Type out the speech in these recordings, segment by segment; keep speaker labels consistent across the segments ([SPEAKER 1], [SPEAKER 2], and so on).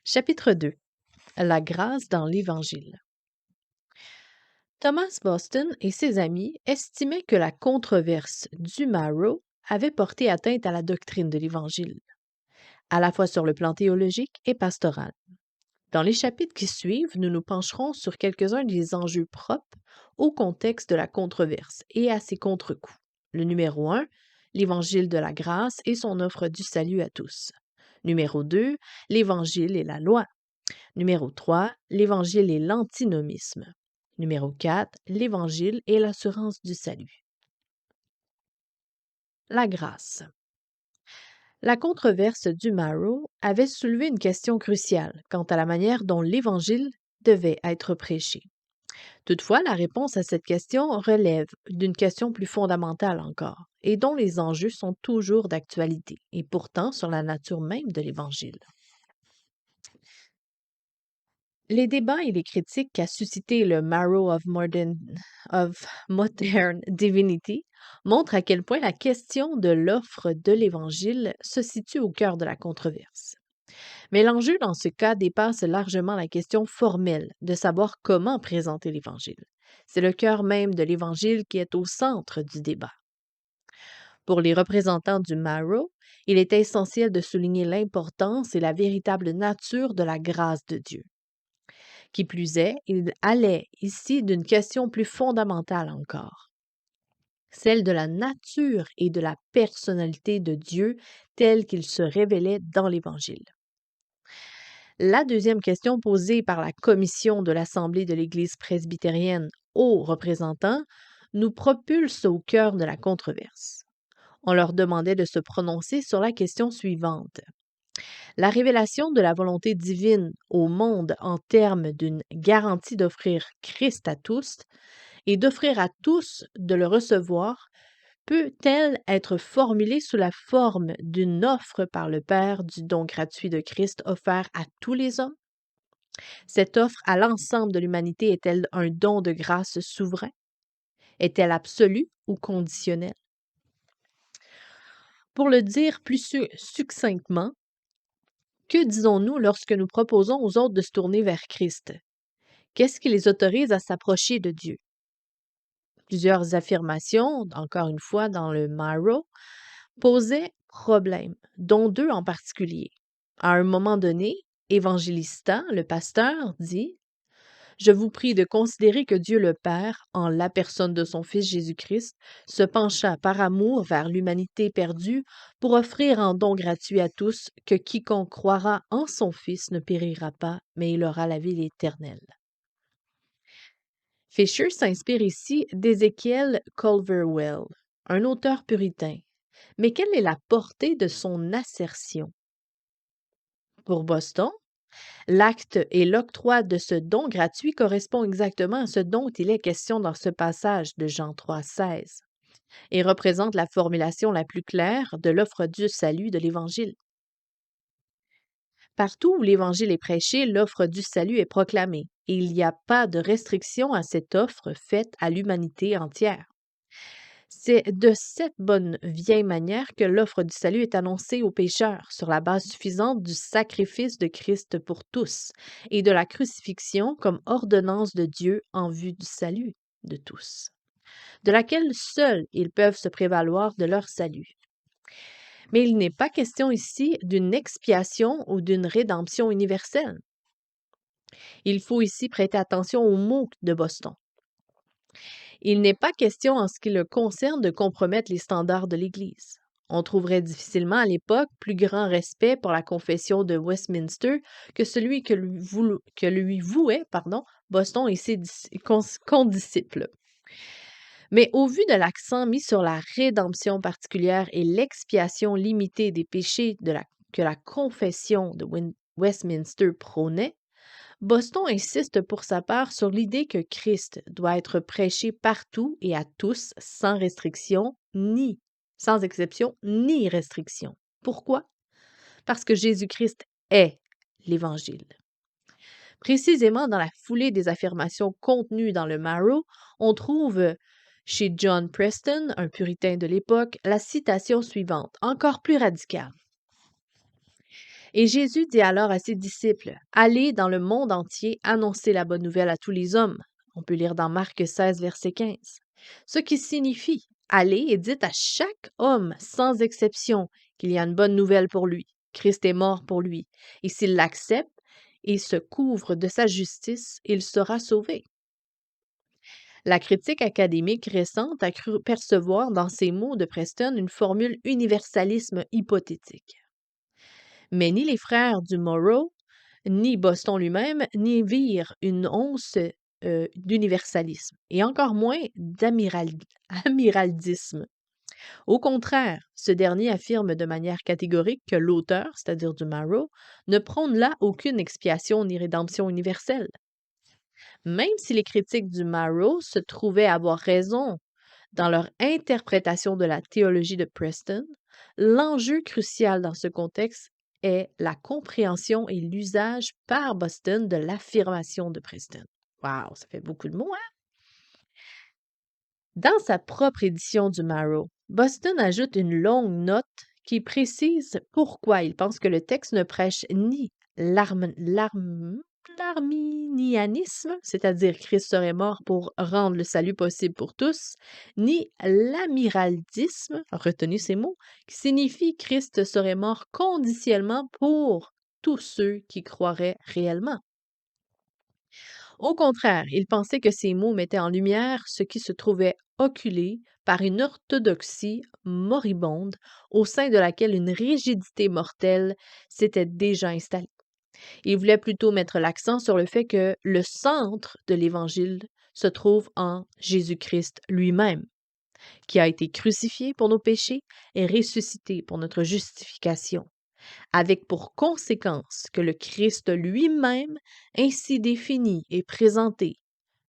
[SPEAKER 1] Chapitre 2. La grâce dans l'Évangile. Thomas Boston et ses amis estimaient que la controverse du Marrow avait porté atteinte à la doctrine de l'Évangile, à la fois sur le plan théologique et pastoral. Dans les chapitres qui suivent, nous nous pencherons sur quelques-uns des enjeux propres au contexte de la controverse et à ses contre-coups. Le numéro 1, l'Évangile de la grâce et son offre du salut à tous. Numéro 2, l'Évangile et la loi. Numéro 3, l'Évangile et l'antinomisme. Numéro 4, l'Évangile et l'assurance du salut. La grâce. La controverse du Marrow avait soulevé une question cruciale quant à la manière dont l'Évangile devait être prêché. Toutefois, la réponse à cette question relève d'une question plus fondamentale encore, et dont les enjeux sont toujours d'actualité, et pourtant sur la nature même de l'Évangile. Les débats et les critiques qu'a suscité le Marrow of Modern Divinity montrent à quel point la question de l'offre de l'Évangile se situe au cœur de la controverse. Mais l'enjeu dans ce cas dépasse largement la question formelle de savoir comment présenter l'Évangile. C'est le cœur même de l'Évangile qui est au centre du débat. Pour les représentants du Marrow, il est essentiel de souligner l'importance et la véritable nature de la grâce de Dieu. Qui plus est, il allait ici d'une question plus fondamentale encore, celle de la nature et de la personnalité de Dieu tel qu'il se révélait dans l'Évangile. La deuxième question posée par la commission de l'Assemblée de l'Église presbytérienne aux représentants nous propulse au cœur de la controverse. On leur demandait de se prononcer sur la question suivante. La révélation de la volonté divine au monde en termes d'une garantie d'offrir Christ à tous et d'offrir à tous de le recevoir peut-elle être formulée sous la forme d'une offre par le Père du don gratuit de Christ offert à tous les hommes? Cette offre à l'ensemble de l'humanité est-elle un don de grâce souverain? Est-elle absolue ou conditionnelle? Pour le dire plus succinctement, que disons-nous lorsque nous proposons aux autres de se tourner vers Christ? Qu'est-ce qui les autorise à s'approcher de Dieu? Plusieurs affirmations, encore une fois dans le Marrow, posaient problème, dont deux en particulier. À un moment donné, Évangélista, le pasteur, dit « Je vous prie de considérer que Dieu le Père, en la personne de son Fils Jésus-Christ, se pencha par amour vers l'humanité perdue pour offrir en don gratuit à tous que quiconque croira en son Fils ne périra pas, mais il aura la vie éternelle. » Fisher s'inspire ici d'Ézéchiel Culverwell, un auteur puritain. Mais quelle est la portée de son assertion? Pour Boston, l'acte et l'octroi de ce don gratuit correspond exactement à ce dont il est question dans ce passage de Jean 3,16 et représente la formulation la plus claire de l'offre du salut de l'Évangile. Partout où l'Évangile est prêché, l'offre du salut est proclamée et il n'y a pas de restriction à cette offre faite à l'humanité entière. C'est de cette bonne vieille manière que l'offre du salut est annoncée aux pécheurs sur la base suffisante du sacrifice de Christ pour tous et de la crucifixion comme ordonnance de Dieu en vue du salut de tous, de laquelle seuls ils peuvent se prévaloir de leur salut. Mais il n'est pas question ici d'une expiation ou d'une rédemption universelle. Il faut ici prêter attention aux mots de Boston. Il n'est pas question en ce qui le concerne de compromettre les standards de l'Église. On trouverait difficilement à l'époque plus grand respect pour la confession de Westminster que celui que lui vouait Boston et ses condisciples. Mais au vu de l'accent mis sur la rédemption particulière et l'expiation limitée des péchés que la confession de Westminster prônait, Boston insiste pour sa part sur l'idée que Christ doit être prêché partout et à tous sans restriction, sans exception, ni restriction. Pourquoi? Parce que Jésus-Christ est l'Évangile. Précisément dans la foulée des affirmations contenues dans le Marrow, on trouve chez John Preston, un puritain de l'époque, la citation suivante, encore plus radicale. Et Jésus dit alors à ses disciples, allez dans le monde entier annoncer la bonne nouvelle à tous les hommes. On peut lire dans Marc 16, verset 15. Ce qui signifie, allez et dites à chaque homme, sans exception, qu'il y a une bonne nouvelle pour lui. Christ est mort pour lui. Et s'il l'accepte et se couvre de sa justice, il sera sauvé. La critique académique récente a cru percevoir dans ces mots de Preston une formule universalisme hypothétique. Mais ni les frères du Morrow, ni Boston lui-même, n'y virent une once d'universalisme, et encore moins d'amiraldisme. Au contraire, ce dernier affirme de manière catégorique que l'auteur, c'est-à-dire du Marrow, ne prône là aucune expiation ni rédemption universelle. Même si les critiques du Marrow se trouvaient avoir raison dans leur interprétation de la théologie de Preston, l'enjeu crucial dans ce contexte est la compréhension et l'usage par Boston de l'affirmation de Preston. Wow, ça fait beaucoup de mots, hein? Dans sa propre édition du Marrow, Boston ajoute une longue note qui précise pourquoi il pense que le texte ne prêche ni l'arminianisme, c'est-à-dire Christ serait mort pour rendre le salut possible pour tous, ni l'amiraldisme, retenez ces mots, qui signifie Christ serait mort conditionnellement pour tous ceux qui croiraient réellement. Au contraire, il pensait que ces mots mettaient en lumière ce qui se trouvait occulé par une orthodoxie moribonde au sein de laquelle une rigidité mortelle s'était déjà installée. Il voulait plutôt mettre l'accent sur le fait que le centre de l'Évangile se trouve en Jésus-Christ lui-même, qui a été crucifié pour nos péchés et ressuscité pour notre justification, avec pour conséquence que le Christ lui-même, ainsi défini et présenté,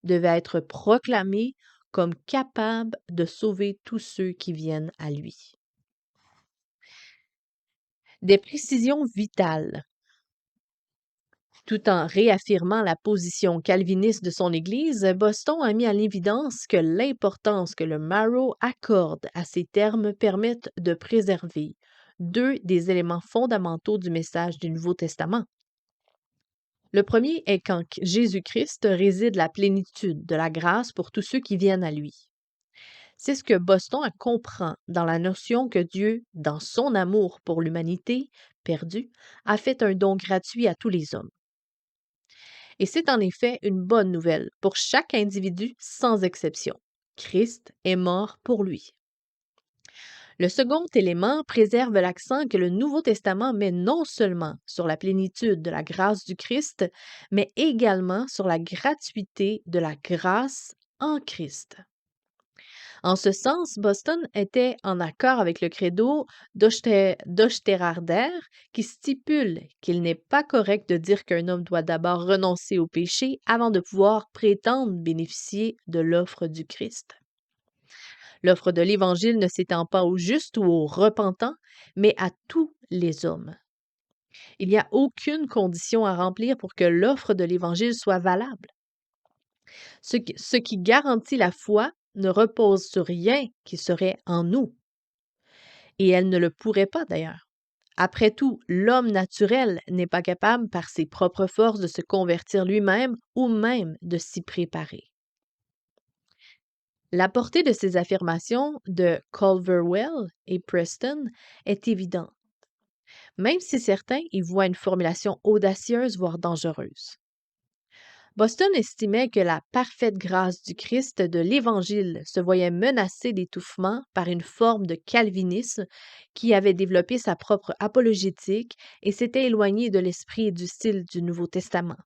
[SPEAKER 1] devait être proclamé comme capable de sauver tous ceux qui viennent à lui. Des précisions vitales. Tout en réaffirmant la position calviniste de son Église, Boston a mis à l'évidence que l'importance que le Marrow accorde à ces termes permettent de préserver deux des éléments fondamentaux du message du Nouveau Testament. Le premier est qu'en Jésus-Christ réside la plénitude de la grâce pour tous ceux qui viennent à lui. C'est ce que Boston comprend dans la notion que Dieu, dans son amour pour l'humanité perdue, a fait un don gratuit à tous les hommes. Et c'est en effet une bonne nouvelle pour chaque individu sans exception. Christ est mort pour lui. Le second élément préserve l'accent que le Nouveau Testament met non seulement sur la plénitude de la grâce du Christ, mais également sur la gratuité de la grâce en Christ. En ce sens, Boston était en accord avec le credo d'Oesterharder qui stipule qu'il n'est pas correct de dire qu'un homme doit d'abord renoncer au péché avant de pouvoir prétendre bénéficier de l'offre du Christ. L'offre de l'Évangile ne s'étend pas aux justes ou aux repentants, mais à tous les hommes. Il n'y a aucune condition à remplir pour que l'offre de l'Évangile soit valable. Ce qui garantit la foi ne repose sur rien qui serait en nous. Et elle ne le pourrait pas d'ailleurs. Après tout, l'homme naturel n'est pas capable par ses propres forces de se convertir lui-même ou même de s'y préparer. La portée de ces affirmations de Culverwell et Preston est évidente, même si certains y voient une formulation audacieuse, voire dangereuse. Boston estimait que la parfaite grâce du Christ de l'Évangile se voyait menacée d'étouffement par une forme de calvinisme qui avait développé sa propre apologétique et s'était éloignée de l'esprit et du style du Nouveau Testament.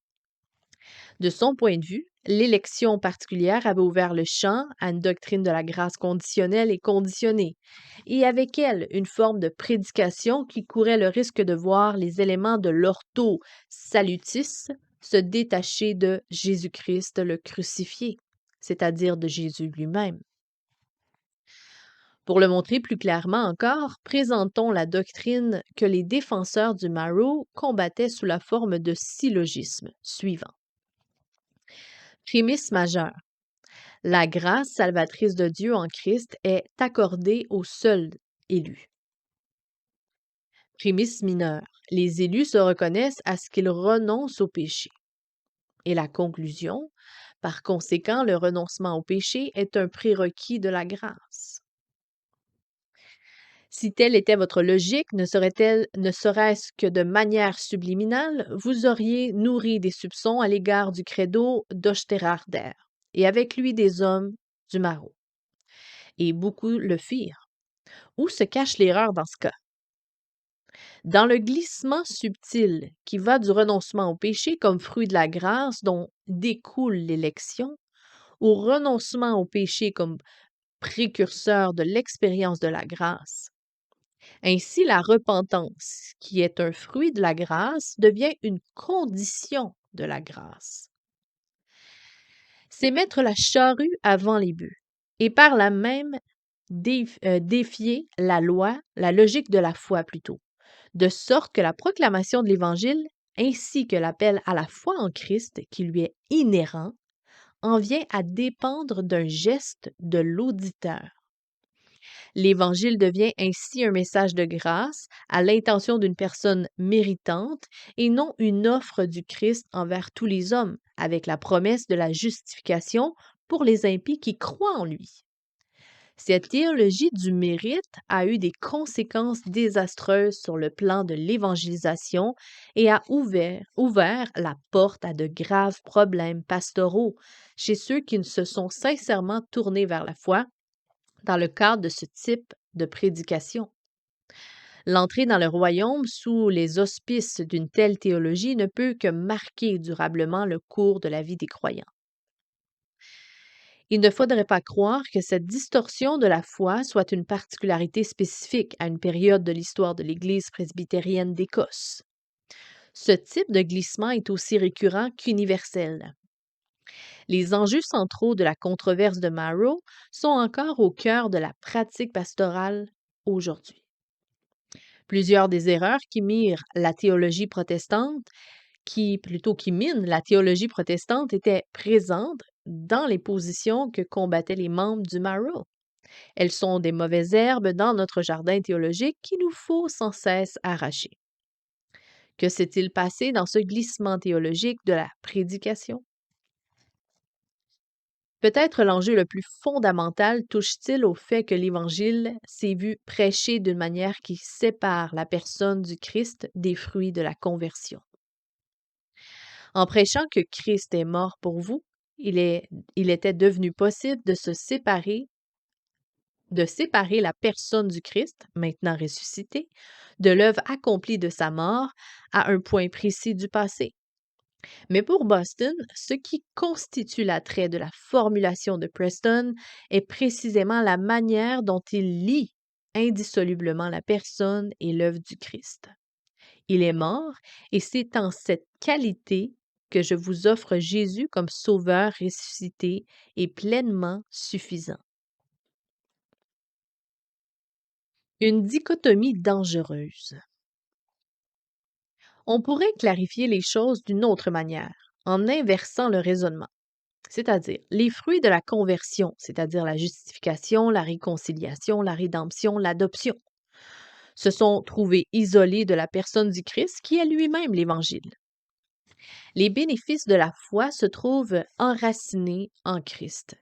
[SPEAKER 1] De son point de vue, l'élection particulière avait ouvert le champ à une doctrine de la grâce conditionnelle et conditionnée, et avec elle une forme de prédication qui courait le risque de voir les éléments de l'ortho salutis se détacher de Jésus-Christ le crucifié, c'est-à-dire de Jésus lui-même. Pour le montrer plus clairement encore, présentons la doctrine que les défenseurs du Marrow combattaient sous la forme de syllogisme suivant. Prémisse majeure. La grâce salvatrice de Dieu en Christ est accordée aux seuls élus. Prémisse mineure. Les élus se reconnaissent à ce qu'ils renoncent au péché. Et la conclusion, par conséquent, le renoncement au péché est un prérequis de la grâce. Si telle était votre logique, ne serait-ce que de manière subliminale, vous auriez nourri des soupçons à l'égard du credo d'Oesterhaarder, et avec lui des hommes du Marot. Et beaucoup le firent. Où se cache l'erreur dans ce cas? Dans le glissement subtil qui va du renoncement au péché comme fruit de la grâce dont découle l'élection, au renoncement au péché comme précurseur de l'expérience de la grâce. Ainsi, la repentance, qui est un fruit de la grâce, devient une condition de la grâce. C'est mettre la charrue avant les bœufs et par là même défier la loi, la logique de la foi plutôt, de sorte que la proclamation de l'Évangile ainsi que l'appel à la foi en Christ qui lui est inhérent en vient à dépendre d'un geste de l'auditeur. L'Évangile devient ainsi un message de grâce à l'intention d'une personne méritante et non une offre du Christ envers tous les hommes, avec la promesse de la justification pour les impies qui croient en lui. Cette théologie du mérite a eu des conséquences désastreuses sur le plan de l'évangélisation et a ouvert la porte à de graves problèmes pastoraux chez ceux qui ne se sont sincèrement tournés vers la foi dans le cadre de ce type de prédication. L'entrée dans le royaume sous les auspices d'une telle théologie ne peut que marquer durablement le cours de la vie des croyants. Il ne faudrait pas croire que cette distorsion de la foi soit une particularité spécifique à une période de l'histoire de l'Église presbytérienne d'Écosse. Ce type de glissement est aussi récurrent qu'universel. Les enjeux centraux de la controverse de Marrow sont encore au cœur de la pratique pastorale aujourd'hui. Plusieurs des erreurs qui mirent la théologie protestante, qui minent la théologie protestante étaient présentes dans les positions que combattaient les membres du Marrow. Elles sont des mauvaises herbes dans notre jardin théologique qu'il nous faut sans cesse arracher. Que s'est-il passé dans ce glissement théologique de la prédication? Peut-être l'enjeu le plus fondamental touche-t-il au fait que l'Évangile s'est vu prêché d'une manière qui sépare la personne du Christ des fruits de la conversion. En prêchant que Christ est mort pour vous, il était devenu possible de séparer la personne du Christ, maintenant ressuscité, de l'œuvre accomplie de sa mort à un point précis du passé. Mais pour Boston, ce qui constitue l'attrait de la formulation de Preston est précisément la manière dont il lie indissolublement la personne et l'œuvre du Christ. Il est mort et c'est en cette qualité que je vous offre Jésus comme sauveur ressuscité et pleinement suffisant. Une dichotomie dangereuse. On pourrait clarifier les choses d'une autre manière, en inversant le raisonnement. C'est-à-dire, les fruits de la conversion, c'est-à-dire la justification, la réconciliation, la rédemption, l'adoption, se sont trouvés isolés de la personne du Christ qui est lui-même l'Évangile. Les bénéfices de la foi se trouvent enracinés en Christ.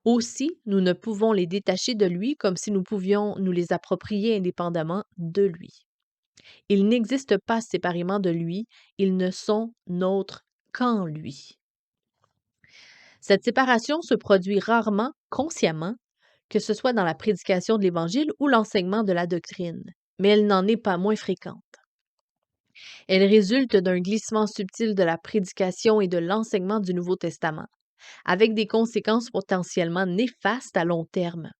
[SPEAKER 1] Aussi, nous ne pouvons les détacher de lui comme si nous pouvions nous les approprier indépendamment de lui. Ils n'existent pas séparément de lui, ils ne sont nôtres qu'en lui. Cette séparation se produit rarement, consciemment, que ce soit dans la prédication de l'Évangile ou l'enseignement de la doctrine, mais elle n'en est pas moins fréquente. Elle résulte d'un glissement subtil de la prédication et de l'enseignement du Nouveau Testament, avec des conséquences potentiellement néfastes à long terme.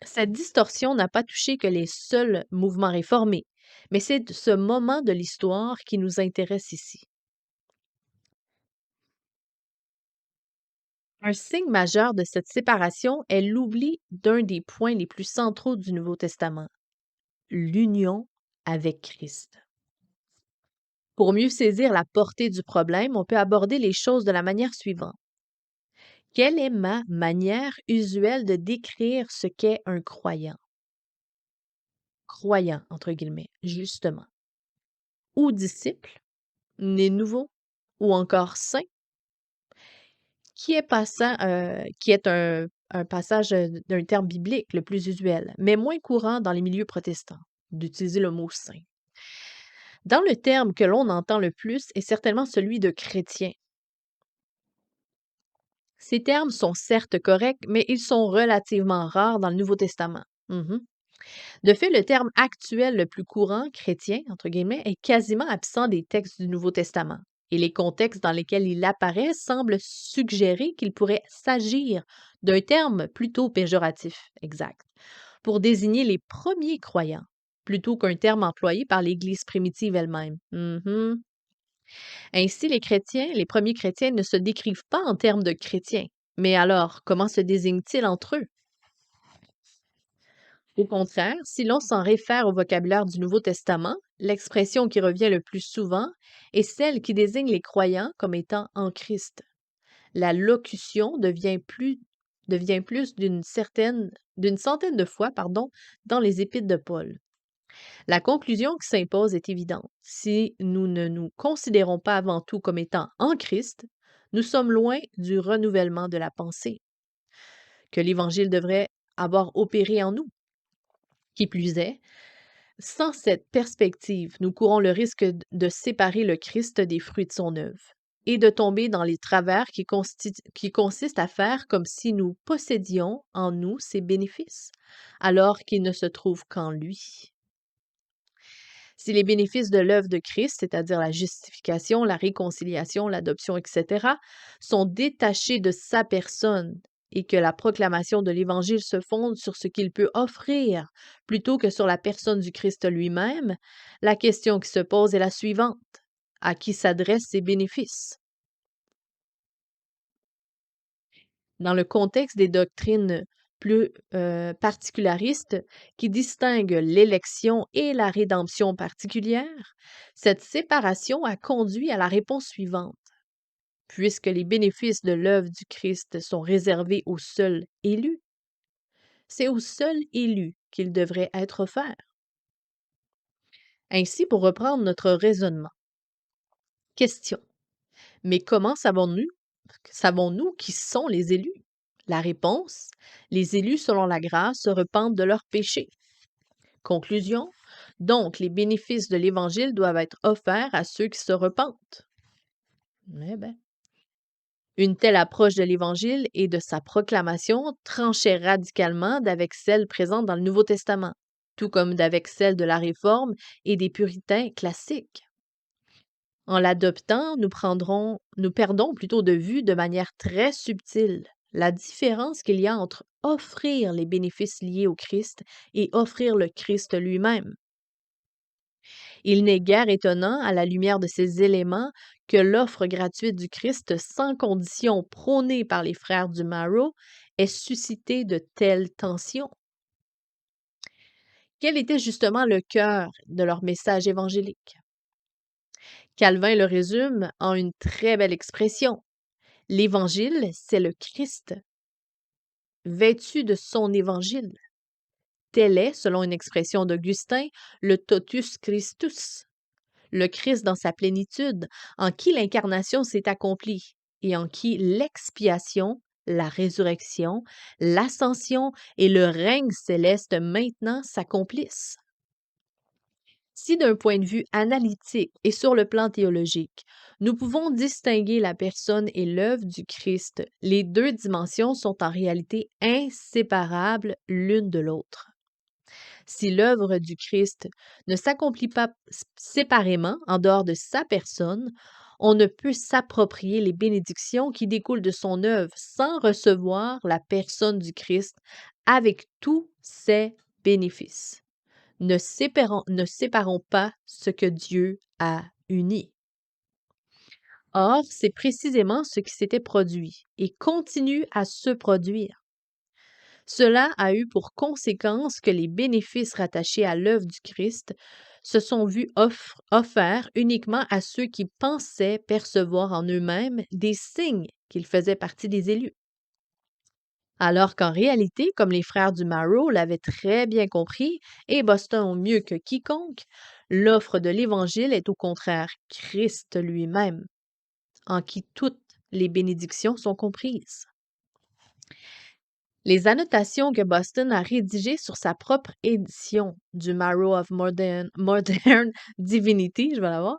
[SPEAKER 1] Cette distorsion n'a pas touché que les seuls mouvements réformés, mais c'est ce moment de l'histoire qui nous intéresse ici. Un signe majeur de cette séparation est l'oubli d'un des points les plus centraux du Nouveau Testament, l'union avec Christ. Pour mieux saisir la portée du problème, on peut aborder les choses de la manière suivante. Quelle est ma manière usuelle de décrire ce qu'est un croyant? croyants, entre guillemets, justement, ou disciples, nés nouveaux, ou encore saints, qui est un passage d'un terme biblique le plus usuel, mais moins courant dans les milieux protestants, d'utiliser le mot saint. Dans le terme que l'on entend le plus est certainement celui de chrétien. Ces termes sont certes corrects, mais ils sont relativement rares dans le Nouveau Testament. Mhm. De fait, le terme actuel le plus courant, chrétien, entre guillemets, est quasiment absent des textes du Nouveau Testament. Et les contextes dans lesquels il apparaît semblent suggérer qu'il pourrait s'agir d'un terme plutôt péjoratif, exact, pour désigner les premiers croyants, plutôt qu'un terme employé par l'Église primitive elle-même. Mhm. Ainsi, les premiers chrétiens ne se décrivent pas en termes de chrétiens. Mais alors, comment se désignent-ils entre eux? Au contraire, si l'on s'en réfère au vocabulaire du Nouveau Testament, l'expression qui revient le plus souvent est celle qui désigne les croyants comme étant en Christ. La locution devient plus d'une centaine de fois, dans les Épîtres de Paul. La conclusion qui s'impose est évidente. Si nous ne nous considérons pas avant tout comme étant en Christ, nous sommes loin du renouvellement de la pensée que l'Évangile devrait avoir opéré en nous. Qui plus est, sans cette perspective, nous courons le risque de séparer le Christ des fruits de son œuvre et de tomber dans les travers qui consistent à faire comme si nous possédions en nous ses bénéfices, alors qu'ils ne se trouvent qu'en lui. Si les bénéfices de l'œuvre de Christ, c'est-à-dire la justification, la réconciliation, l'adoption, etc., sont détachés de sa personne et que la proclamation de l'Évangile se fonde sur ce qu'il peut offrir plutôt que sur la personne du Christ lui-même, la question qui se pose est la suivante. À qui s'adressent ces bénéfices? Dans le contexte des doctrines plus particularistes qui distinguent l'élection et la rédemption particulière, cette séparation a conduit à la réponse suivante. Puisque les bénéfices de l'œuvre du Christ sont réservés aux seuls élus, c'est aux seuls élus qu'ils devraient être offerts. Ainsi, pour reprendre notre raisonnement, question. Mais comment savons-nous qui sont les élus? La réponse, les élus selon la grâce se repentent de leurs péchés. Conclusion, donc les bénéfices de l'Évangile doivent être offerts à ceux qui se repentent. Eh ben. Une telle approche de l'Évangile et de sa proclamation tranchait radicalement d'avec celle présente dans le Nouveau Testament, tout comme d'avec celle de la Réforme et des puritains classiques. En l'adoptant, nous perdons plutôt de vue de manière très subtile la différence qu'il y a entre offrir les bénéfices liés au Christ et offrir le Christ lui-même. Il n'est guère étonnant, à la lumière de ces éléments, que l'offre gratuite du Christ sans condition prônée par les frères du Marrow ait suscité de telles tensions. Quel était justement le cœur de leur message évangélique? Calvin le résume en une très belle expression. L'Évangile, c'est le Christ, vêtu de son Évangile. Tel est, selon une expression d'Augustin, le totus Christus, le Christ dans sa plénitude, en qui l'incarnation s'est accomplie et en qui l'expiation, la résurrection, l'ascension et le règne céleste maintenant s'accomplissent. Si d'un point de vue analytique et sur le plan théologique, nous pouvons distinguer la personne et l'œuvre du Christ, les deux dimensions sont en réalité inséparables l'une de l'autre. Si l'œuvre du Christ ne s'accomplit pas séparément en dehors de sa personne, on ne peut s'approprier les bénédictions qui découlent de son œuvre sans recevoir la personne du Christ avec tous ses bénéfices. Ne séparons pas ce que Dieu a uni. Or, c'est précisément ce qui s'était produit et continue à se produire. Cela a eu pour conséquence que les bénéfices rattachés à l'œuvre du Christ se sont vus offerts uniquement à ceux qui pensaient percevoir en eux-mêmes des signes qu'ils faisaient partie des élus. Alors qu'en réalité, comme les frères du Marrow l'avaient très bien compris, et Boston au mieux que quiconque, l'offre de l'Évangile est au contraire Christ lui-même, en qui toutes les bénédictions sont comprises. Les annotations que Boston a rédigées sur sa propre édition du Marrow of Modern Divinity, je vais l'avoir,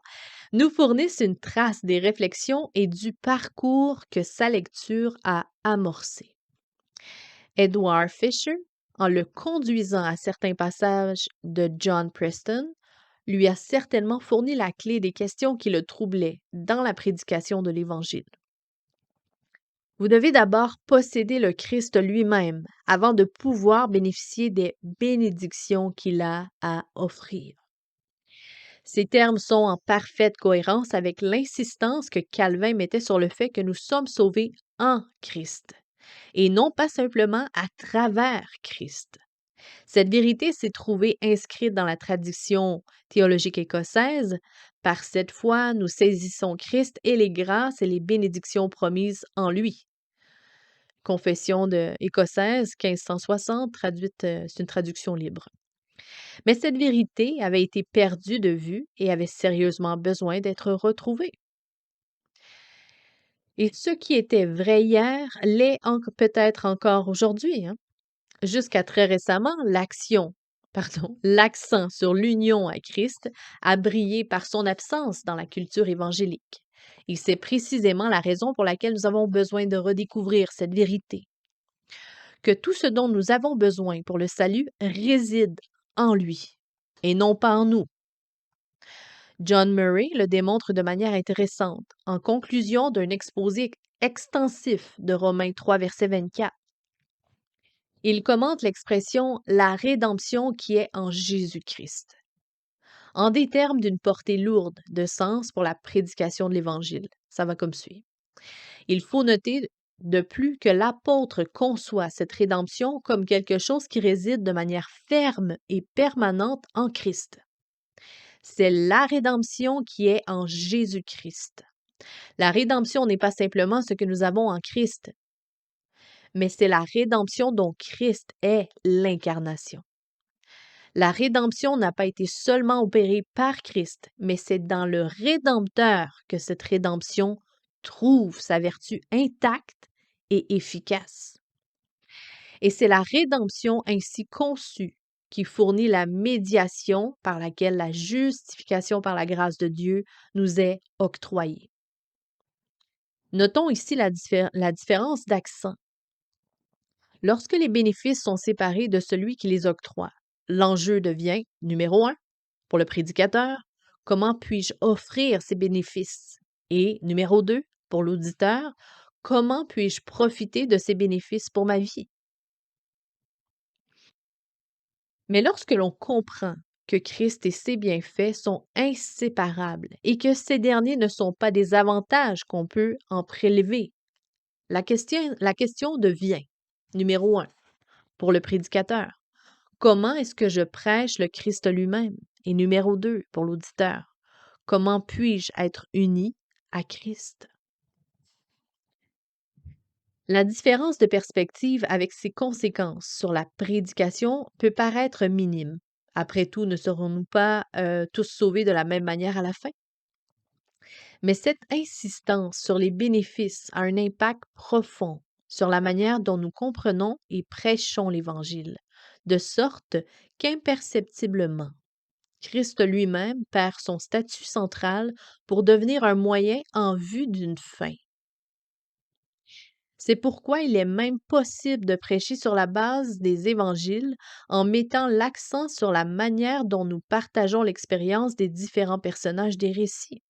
[SPEAKER 1] nous fournissent une trace des réflexions et du parcours que sa lecture a amorcé. Edward Fisher, en le conduisant à certains passages de John Preston, lui a certainement fourni la clé des questions qui le troublaient dans la prédication de l'Évangile. Vous devez d'abord posséder le Christ lui-même avant de pouvoir bénéficier des bénédictions qu'il a à offrir. Ces termes sont en parfaite cohérence avec l'insistance que Calvin mettait sur le fait que nous sommes sauvés en Christ et non pas simplement à travers Christ. Cette vérité s'est trouvée inscrite dans la tradition théologique écossaise. Par cette foi, nous saisissons Christ et les grâces et les bénédictions promises en lui. Confession écossaise 1560, traduite, c'est une traduction libre. Mais cette vérité avait été perdue de vue et avait sérieusement besoin d'être retrouvée. Et ce qui était vrai hier l'est peut-être encore aujourd'hui, hein. Jusqu'à très récemment, l'accent sur l'union à Christ a brillé par son absence dans la culture évangélique. Et c'est précisément la raison pour laquelle nous avons besoin de redécouvrir cette vérité, que tout ce dont nous avons besoin pour le salut réside en lui et non pas en nous. John Murray le démontre de manière intéressante en conclusion d'un exposé extensif de Romains 3, verset 24. Il commente l'expression la rédemption qui est en Jésus-Christ, en des termes d'une portée lourde de sens pour la prédication de l'Évangile. Ça va comme suit. Il faut noter de plus que l'apôtre conçoit cette rédemption comme quelque chose qui réside de manière ferme et permanente en Christ. C'est la rédemption qui est en Jésus-Christ. La rédemption n'est pas simplement ce que nous avons en Christ, mais c'est la rédemption dont Christ est l'incarnation. La rédemption n'a pas été seulement opérée par Christ, mais c'est dans le Rédempteur que cette rédemption trouve sa vertu intacte et efficace. Et c'est la rédemption ainsi conçue qui fournit la médiation par laquelle la justification par la grâce de Dieu nous est octroyée. Notons ici la différence d'accent. Lorsque les bénéfices sont séparés de celui qui les octroie, l'enjeu devient, numéro 1, pour le prédicateur, comment puis-je offrir ces bénéfices? Et numéro 2, pour l'auditeur, comment puis-je profiter de ces bénéfices pour ma vie? Mais lorsque l'on comprend que Christ et ses bienfaits sont inséparables et que ces derniers ne sont pas des avantages qu'on peut en prélever, la question devient, numéro 1, pour le prédicateur, comment est-ce que je prêche le Christ lui-même? Et numéro 2, pour l'auditeur, comment puis-je être uni à Christ? La différence de perspective avec ses conséquences sur la prédication peut paraître minime. Après tout, ne serons-nous pas tous sauvés de la même manière à la fin? Mais cette insistance sur les bénéfices a un impact profond sur la manière dont nous comprenons et prêchons l'Évangile, de sorte qu'imperceptiblement, Christ lui-même perd son statut central pour devenir un moyen en vue d'une fin. C'est pourquoi il est même possible de prêcher sur la base des évangiles en mettant l'accent sur la manière dont nous partageons l'expérience des différents personnages des récits.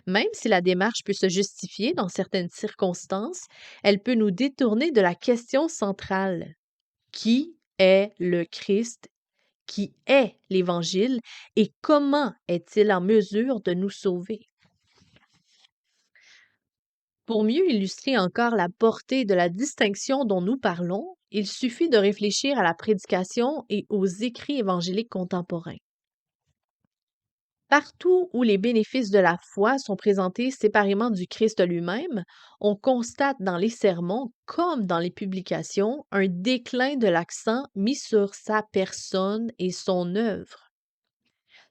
[SPEAKER 1] Même si la démarche peut se justifier dans certaines circonstances, elle peut nous détourner de la question centrale. Qui est le Christ? Qui est l'Évangile? Et comment est-il en mesure de nous sauver? Pour mieux illustrer encore la portée de la distinction dont nous parlons, il suffit de réfléchir à la prédication et aux écrits évangéliques contemporains. Partout où les bénéfices de la foi sont présentés séparément du Christ lui-même, on constate dans les sermons comme dans les publications un déclin de l'accent mis sur sa personne et son œuvre.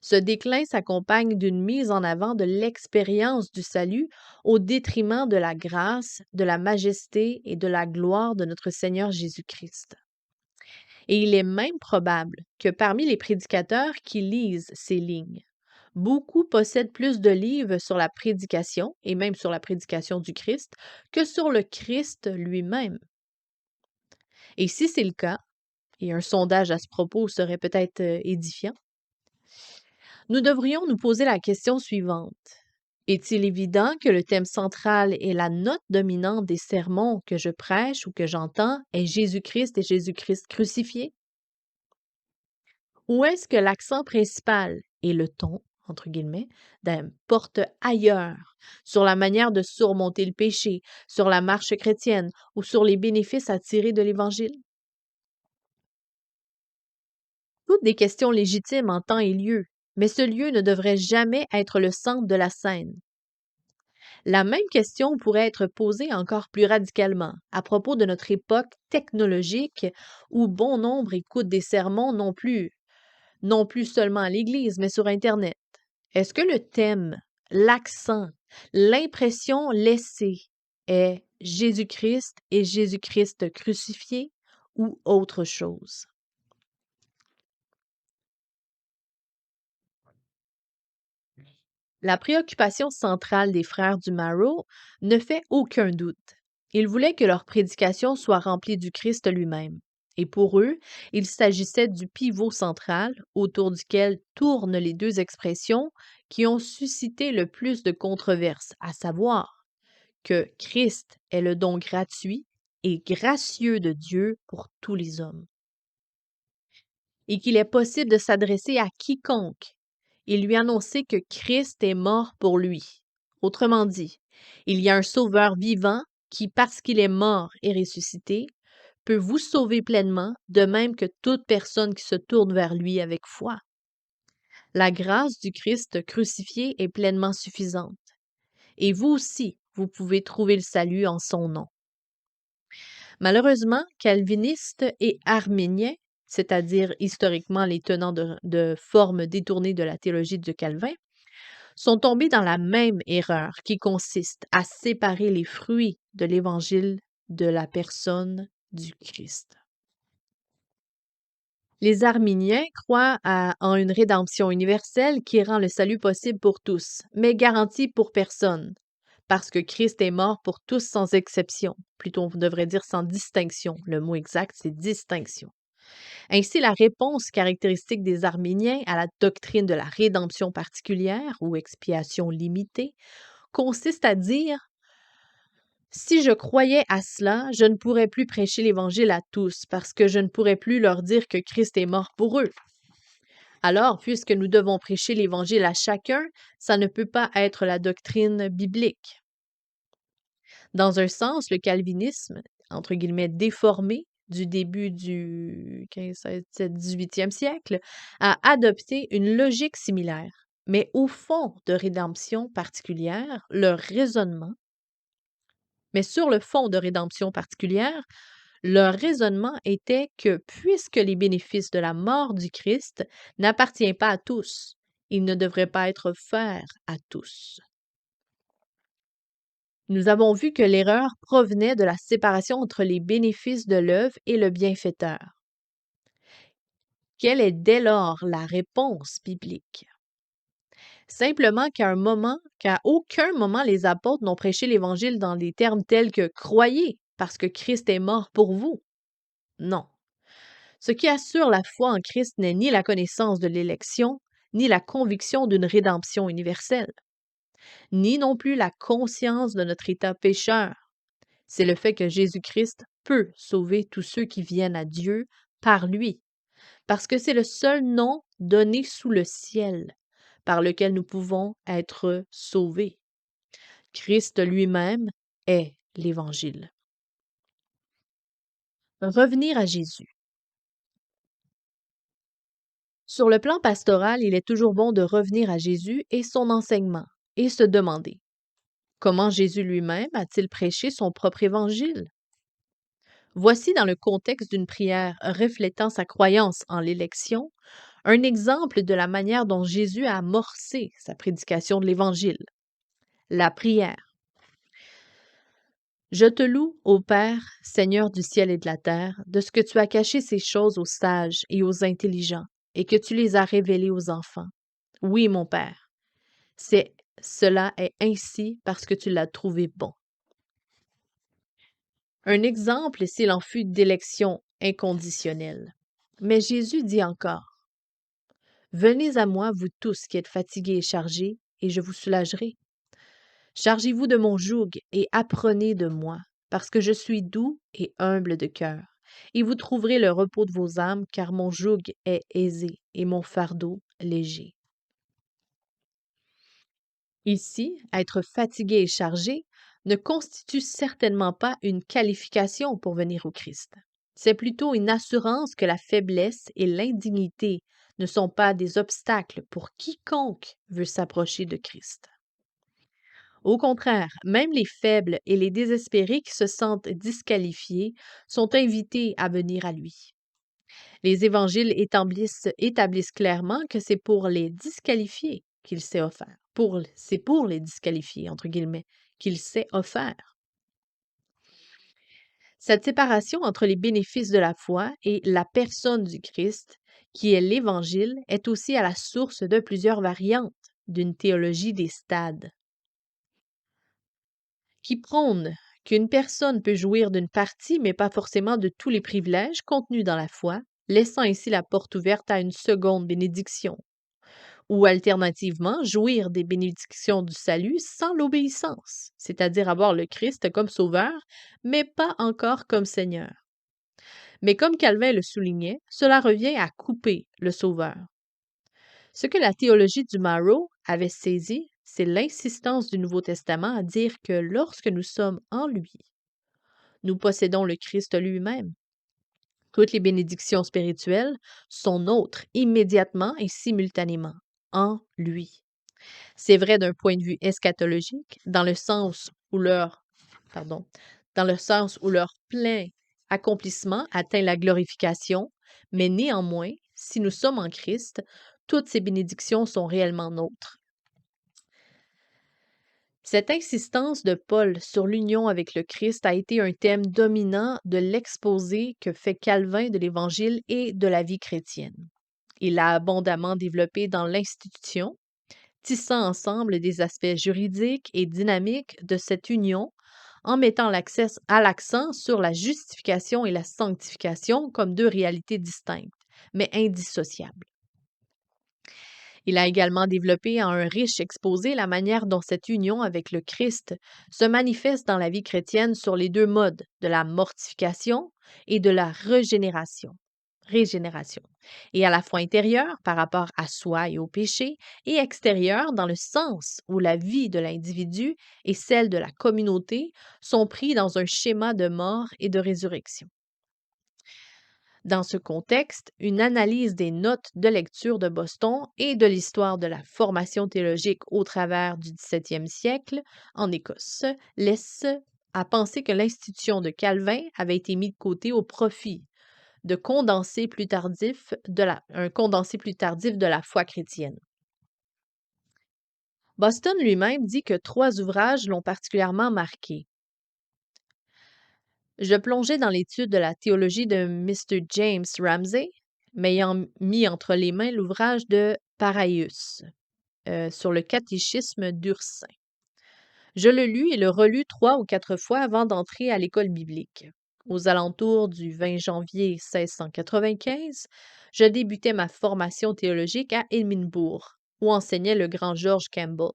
[SPEAKER 1] Ce déclin s'accompagne d'une mise en avant de l'expérience du salut au détriment de la grâce, de la majesté et de la gloire de notre Seigneur Jésus-Christ. Et il est même probable que parmi les prédicateurs qui lisent ces lignes, beaucoup possèdent plus de livres sur la prédication, et même sur la prédication du Christ, que sur le Christ lui-même. Et si c'est le cas, et un sondage à ce propos serait peut-être édifiant, nous devrions nous poser la question suivante. Est-il évident que le thème central et la note dominante des sermons que je prêche ou que j'entends est Jésus-Christ et Jésus-Christ crucifié? Ou est-ce que l'accent principal et le ton, entre guillemets, porte ailleurs, sur la manière de surmonter le péché, sur la marche chrétienne ou sur les bénéfices à tirer de l'Évangile? Toutes des questions légitimes en temps et lieu, mais ce lieu ne devrait jamais être le centre de la scène. La même question pourrait être posée encore plus radicalement à propos de notre époque technologique où bon nombre écoutent des sermons non plus seulement à l'Église, mais sur Internet. Est-ce que le thème, l'accent, l'impression laissée est Jésus-Christ et Jésus-Christ crucifié ou autre chose? La préoccupation centrale des frères du Marrow ne fait aucun doute. Ils voulaient que leur prédication soit remplie du Christ lui-même. Et pour eux, il s'agissait du pivot central autour duquel tournent les deux expressions qui ont suscité le plus de controverses, à savoir que Christ est le don gratuit et gracieux de Dieu pour tous les hommes, et qu'il est possible de s'adresser à quiconque et lui annoncer que Christ est mort pour lui. Autrement dit, il y a un Sauveur vivant qui, parce qu'il est mort et ressuscité, peut vous sauver pleinement, de même que toute personne qui se tourne vers lui avec foi. La grâce du Christ crucifié est pleinement suffisante, et vous aussi, vous pouvez trouver le salut en son nom. Malheureusement, calvinistes et arméniens, c'est-à-dire historiquement les tenants de formes détournées de la théologie de Calvin, sont tombés dans la même erreur qui consiste à séparer les fruits de l'Évangile de la personne du Christ. Les arméniens croient en une rédemption universelle qui rend le salut possible pour tous, mais garanti pour personne, parce que Christ est mort pour tous sans exception. Plutôt, on devrait dire sans distinction. Le mot exact, c'est distinction. Ainsi, la réponse caractéristique des Arméniens à la doctrine de la rédemption particulière ou expiation limitée consiste à dire: si je croyais à cela, je ne pourrais plus prêcher l'Évangile à tous parce que je ne pourrais plus leur dire que Christ est mort pour eux. Alors, puisque nous devons prêcher l'Évangile à chacun, ça ne peut pas être la doctrine biblique. Dans un sens, le calvinisme, entre guillemets, déformé du début du 15, 16, 17, 18e siècle, a adopté une logique similaire. Mais au fond de rédemption particulière, sur le fond de rédemption particulière, leur raisonnement était que puisque les bénéfices de la mort du Christ n'appartiennent pas à tous, ils ne devraient pas être offerts à tous. Nous avons vu que l'erreur provenait de la séparation entre les bénéfices de l'œuvre et le bienfaiteur. Quelle est dès lors la réponse biblique? Simplement qu'à aucun moment les apôtres n'ont prêché l'Évangile dans des termes tels que croyez parce que Christ est mort pour vous. Non. Ce qui assure la foi en Christ n'est ni la connaissance de l'élection, ni la conviction d'une rédemption universelle, ni non plus la conscience de notre état pécheur. C'est le fait que Jésus-Christ peut sauver tous ceux qui viennent à Dieu par lui, parce que c'est le seul nom donné sous le ciel par lequel nous pouvons être sauvés. Christ lui-même est l'Évangile. Revenir à Jésus. Sur le plan pastoral, il est toujours bon de revenir à Jésus et son enseignement et se demander comment Jésus lui-même a-t-il prêché son propre évangile? Voici dans le contexte d'une prière reflétant sa croyance en l'élection, un exemple de la manière dont Jésus a amorcé sa prédication de l'Évangile. La prière. Je te loue, ô Père, Seigneur du ciel et de la terre, de ce que tu as caché ces choses aux sages et aux intelligents, et que tu les as révélées aux enfants. Oui, mon Père, cela est ainsi parce que tu l'as trouvé bon. Un exemple s'il en fut d'élection inconditionnelle. Mais Jésus dit encore, venez à moi, vous tous qui êtes fatigués et chargés, et je vous soulagerai. Chargez-vous de mon joug et apprenez de moi, parce que je suis doux et humble de cœur, et vous trouverez le repos de vos âmes, car mon joug est aisé et mon fardeau léger. Ici, être fatigué et chargé ne constitue certainement pas une qualification pour venir au Christ. C'est plutôt une assurance que la faiblesse et l'indignité ne sont pas des obstacles pour quiconque veut s'approcher de Christ. Au contraire, même les faibles et les désespérés qui se sentent disqualifiés sont invités à venir à lui. Les évangiles établissent clairement que c'est pour les disqualifiés qu'il s'est offert. C'est pour les disqualifiés, entre guillemets, qu'il s'est offert. Cette séparation entre les bénéfices de la foi et la personne du Christ, qui est l'Évangile, est aussi à la source de plusieurs variantes d'une théologie des stades, qui prône qu'une personne peut jouir d'une partie, mais pas forcément de tous les privilèges contenus dans la foi, laissant ainsi la porte ouverte à une seconde bénédiction, ou alternativement, jouir des bénédictions du salut sans l'obéissance, c'est-à-dire avoir le Christ comme sauveur, mais pas encore comme Seigneur. Mais comme Calvin le soulignait, cela revient à couper le Sauveur. Ce que la théologie du Marrow avait saisi, c'est l'insistance du Nouveau Testament à dire que lorsque nous sommes en lui, nous possédons le Christ lui-même. Toutes les bénédictions spirituelles sont nôtres immédiatement et simultanément, en lui. C'est vrai d'un point de vue eschatologique, pardon, dans le sens où leur plein accomplissement atteint la glorification, mais néanmoins, si nous sommes en Christ, toutes ces bénédictions sont réellement nôtres. Cette insistance de Paul sur l'union avec le Christ a été un thème dominant de l'exposé que fait Calvin de l'Évangile et de la vie chrétienne. Il l'a abondamment développé dans l'institution, tissant ensemble des aspects juridiques et dynamiques de cette union en mettant l'accent sur la justification et la sanctification comme deux réalités distinctes, mais indissociables. Il a également développé en un riche exposé la manière dont cette union avec le Christ se manifeste dans la vie chrétienne sur les deux modes de la mortification et de la régénération, et à la fois intérieure par rapport à soi et au péché, et extérieure dans le sens où la vie de l'individu et celle de la communauté sont pris dans un schéma de mort et de résurrection. Dans ce contexte, une analyse des notes de lecture de Boston et de l'histoire de la formation théologique au travers du 17e siècle en Écosse laisse à penser que l'institution de Calvin avait été mise de côté au profit de un condensé plus tardif de la foi chrétienne. Boston lui-même dit que 3 ouvrages l'ont particulièrement marqué. Je plongeais dans l'étude de la théologie de Mr. James Ramsay, m'ayant mis entre les mains l'ouvrage de Paraeus sur le catéchisme d'Ursin. Je le lus et le relus 3 ou 4 fois avant d'entrer à l'école biblique. Aux alentours du 20 janvier 1695, je débutais ma formation théologique à Édimbourg, où enseignait le grand George Campbell.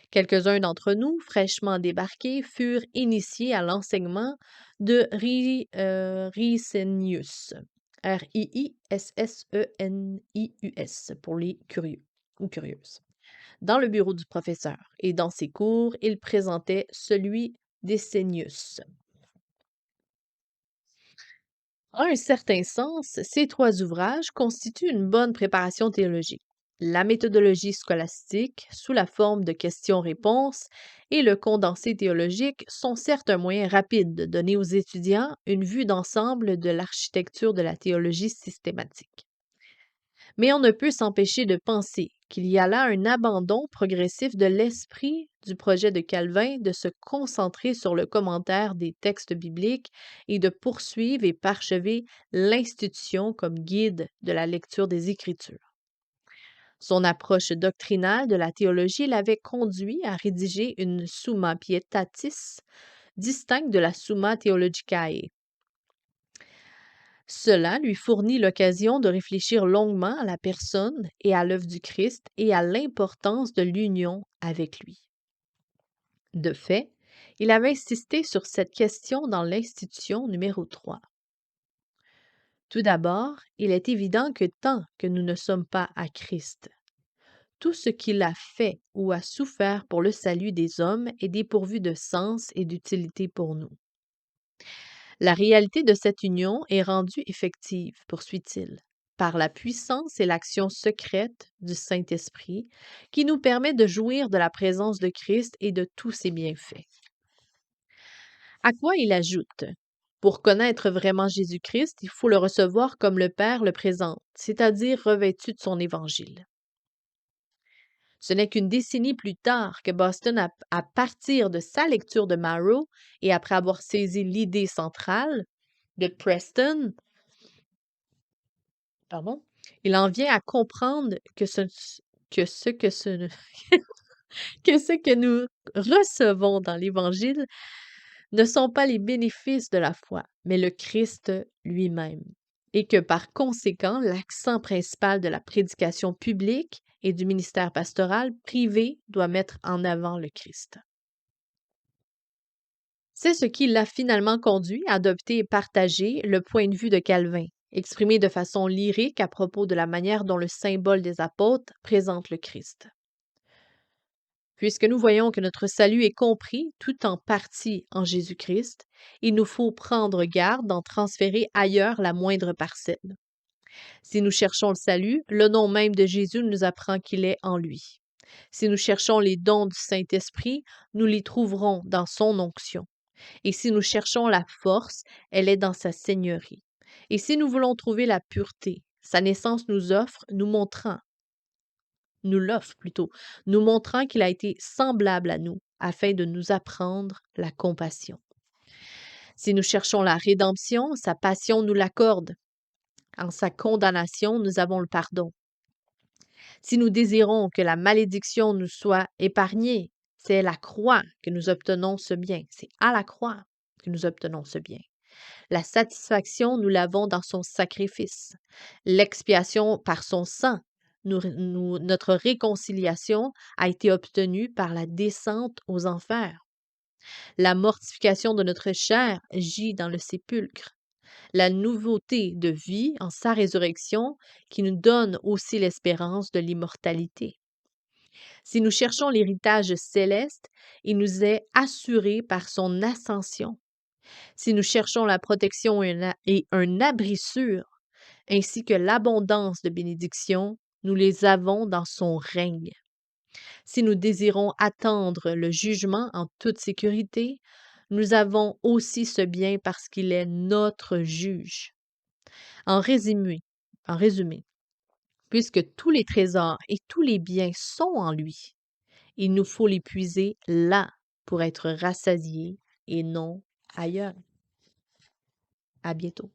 [SPEAKER 1] Quelques-uns d'entre nous, fraîchement débarqués, furent initiés à l'enseignement de Rissenius, Rissenius, pour les curieux ou curieuses, dans le bureau du professeur, et dans ses cours, il présentait celui d'Essenius. En un certain sens, ces trois ouvrages constituent une bonne préparation théologique. La méthodologie scolastique, sous la forme de questions-réponses, et le condensé théologique sont certes un moyen rapide de donner aux étudiants une vue d'ensemble de l'architecture de la théologie systématique. Mais on ne peut s'empêcher de penser qu'il y a là un abandon progressif de l'esprit du projet de Calvin de se concentrer sur le commentaire des textes bibliques et de poursuivre et parchever l'institution comme guide de la lecture des Écritures. Son approche doctrinale de la théologie l'avait conduit à rédiger une Summa Pietatis distincte de la Summa Theologicae. Cela lui fournit l'occasion de réfléchir longuement à la personne et à l'œuvre du Christ et à l'importance de l'union avec lui. De fait, il avait insisté sur cette question dans l'institution numéro 3. Tout d'abord, il est évident que tant que nous ne sommes pas à Christ, tout ce qu'il a fait ou a souffert pour le salut des hommes est dépourvu de sens et d'utilité pour nous. La réalité de cette union est rendue effective, poursuit-il, par la puissance et l'action secrète du Saint-Esprit qui nous permet de jouir de la présence de Christ et de tous ses bienfaits. À quoi il ajoute: pour connaître vraiment Jésus-Christ, il faut le recevoir comme le Père le présente, c'est-à-dire revêtu de son évangile. Ce n'est qu'une décennie plus tard que Boston, à partir de sa lecture de Marrow et après avoir saisi l'idée centrale de Preston, pardon, il en vient à comprendre que ce que ce que ce que nous recevons dans l'Évangile ne sont pas les bénéfices de la foi, mais le Christ lui-même, et que par conséquent, l'accent principal de la prédication publique et du ministère pastoral privé doit mettre en avant le Christ. C'est ce qui l'a finalement conduit à adopter et partager le point de vue de Calvin, exprimé de façon lyrique à propos de la manière dont le symbole des apôtres présente le Christ. Puisque nous voyons que notre salut est compris tout en partie en Jésus-Christ, il nous faut prendre garde d'en transférer ailleurs la moindre parcelle. Si nous cherchons le salut, le nom même de Jésus nous apprend qu'il est en lui. Si nous cherchons les dons du Saint-Esprit, nous les trouverons dans son onction. Et si nous cherchons la force, elle est dans sa seigneurie. Et si nous voulons trouver la pureté, sa naissance nous l'offre plutôt, nous montrant qu'il a été semblable à nous, afin de nous apprendre la compassion. Si nous cherchons la rédemption, sa passion nous l'accorde. En sa condamnation, nous avons le pardon. Si nous désirons que la malédiction nous soit épargnée, c'est à la croix que nous obtenons ce bien. C'est à la croix que nous obtenons ce bien. La satisfaction, nous l'avons dans son sacrifice. L'expiation par son sang. Notre réconciliation a été obtenue par la descente aux enfers. La mortification de notre chair gît dans le sépulcre. La nouveauté de vie en sa résurrection qui nous donne aussi l'espérance de l'immortalité. Si nous cherchons l'héritage céleste, il nous est assuré par son ascension. Si nous cherchons la protection et un abri sûr, ainsi que l'abondance de bénédictions, nous les avons dans son règne. Si nous désirons attendre le jugement en toute sécurité, nous avons aussi ce bien parce qu'il est notre juge. En résumé, puisque tous les trésors et tous les biens sont en lui, il nous faut les puiser là pour être rassasiés et non ailleurs. À bientôt.